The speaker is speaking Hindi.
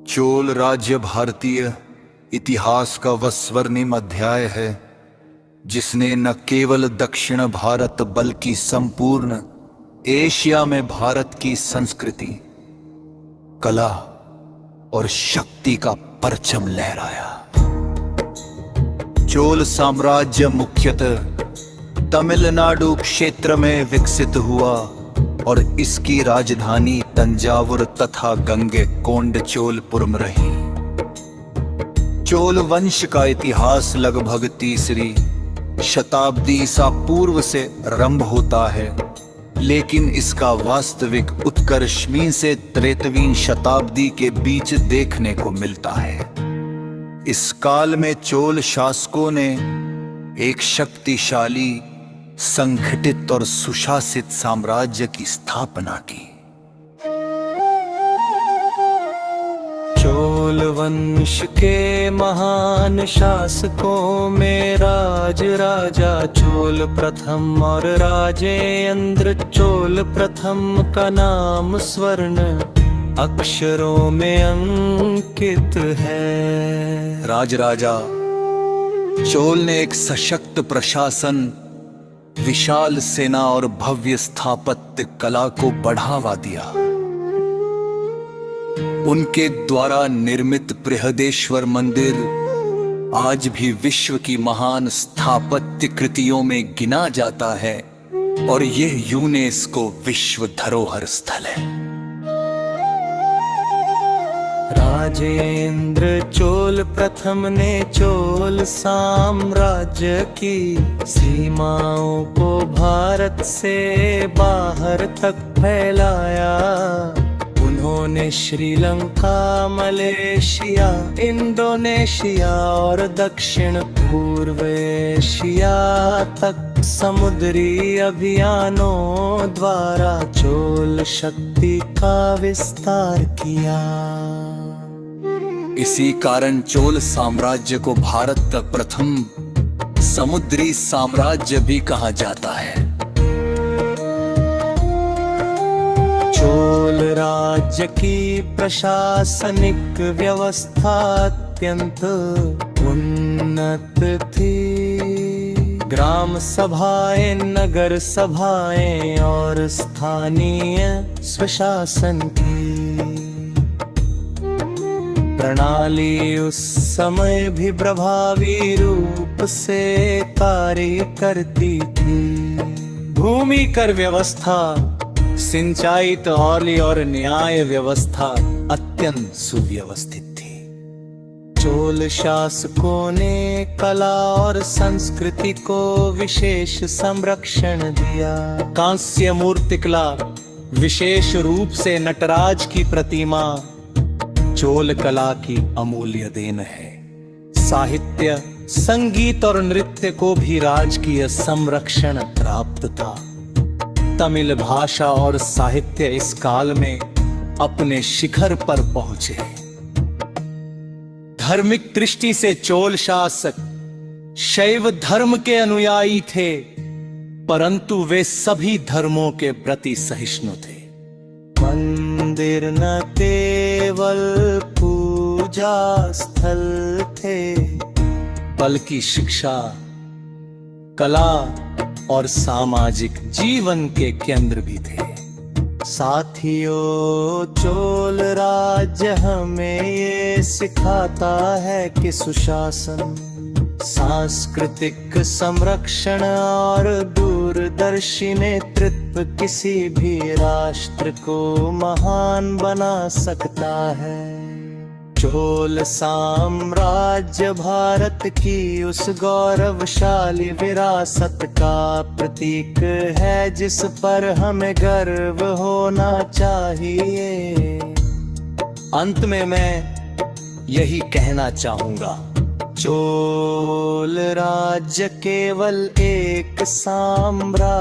चोल राज्य भारतीय इतिहास का वह स्वर्णिम अध्याय है जिसने न केवल दक्षिण भारत बल्कि संपूर्ण एशिया में भारत की संस्कृति, कला और शक्ति का परचम लहराया। चोल साम्राज्य मुख्यतः तमिलनाडु क्षेत्र में विकसित हुआ और इसकी राजधानी तंजावुर तथा गंगैकोंडचोलपुरम रही। चोल वंश का इतिहास लगभग तीसरी शताब्दी ईसा पूर्व से आरंभ होता है, लेकिन इसका वास्तविक उत्कर्ष मीं से 13वीं शताब्दी के बीच देखने को मिलता है। इस काल में चोल शासकों ने एक शक्तिशाली, संगठित और सुशासित साम्राज्य की स्थापना की। चोल वंश के महान शासकों में राजा चोल प्रथम और राजेंद्र चोल प्रथम का नाम स्वर्ण अक्षरों में अंकित है। राजा चोल ने एक सशक्त प्रशासन, विशाल सेना और भव्य स्थापत्य कला को बढ़ावा दिया। उनके द्वारा निर्मित बृहदेश्वर मंदिर आज भी विश्व की महान स्थापत्य कृतियों में गिना जाता है और यह यूनेस्को विश्व धरोहर स्थल है। राजेंद्र चोल प्रथम ने चोल साम्राज्य की सीमाओं को भारत से बाहर तक फैलाया। उन्होंने श्रीलंका, मलेशिया, इंडोनेशिया और दक्षिण पूर्व एशिया तक समुद्री अभियानों द्वारा चोल शक्ति का विस्तार किया। इसी कारण चोल साम्राज्य को भारत का प्रथम समुद्री साम्राज्य भी कहा जाता है। चोल राज्य की प्रशासनिक व्यवस्था अत्यंत उन्नत थी। ग्राम सभाएं, नगर सभाएं और स्थानीय स्वशासन की प्रणाली उस समय भी प्रभावी रूप से कार्य करती थी। भूमि कर व्यवस्था, सिंचाई, तौली और न्याय व्यवस्था अत्यंत सुव्यवस्थित थी। चोल शासकों ने कला और संस्कृति को विशेष संरक्षण दिया। कांस्य मूर्तिकला, विशेष रूप से नटराज की प्रतिमा, चोल कला की अमूल्य देन है। साहित्य, संगीत और नृत्य को भी राजकीय संरक्षण प्राप्त था। तमिल भाषा और साहित्य इस काल में अपने शिखर पर पहुंचे। धार्मिक दृष्टि से चोल शासक शैव धर्म के अनुयायी थे, परंतु वे सभी धर्मों के प्रति सहिष्णु थे। मंदिर न केवल पूजा स्थल थे, बल्कि शिक्षा, कला और सामाजिक जीवन के केंद्र भी थे। साथियों, चोल राज्य हमें ये सिखाता है कि सुशासन, सांस्कृतिक संरक्षण और दूरदर्शी नेतृत्व किसी भी राष्ट्र को महान बना सकता है। चोल साम्राज्य भारत की उस गौरवशाली विरासत का प्रतीक है जिस पर हमें गर्व होना चाहिए। अंत में मैं यही कहना चाहूंगा, चोल राज्य केवल एक साम्राज्य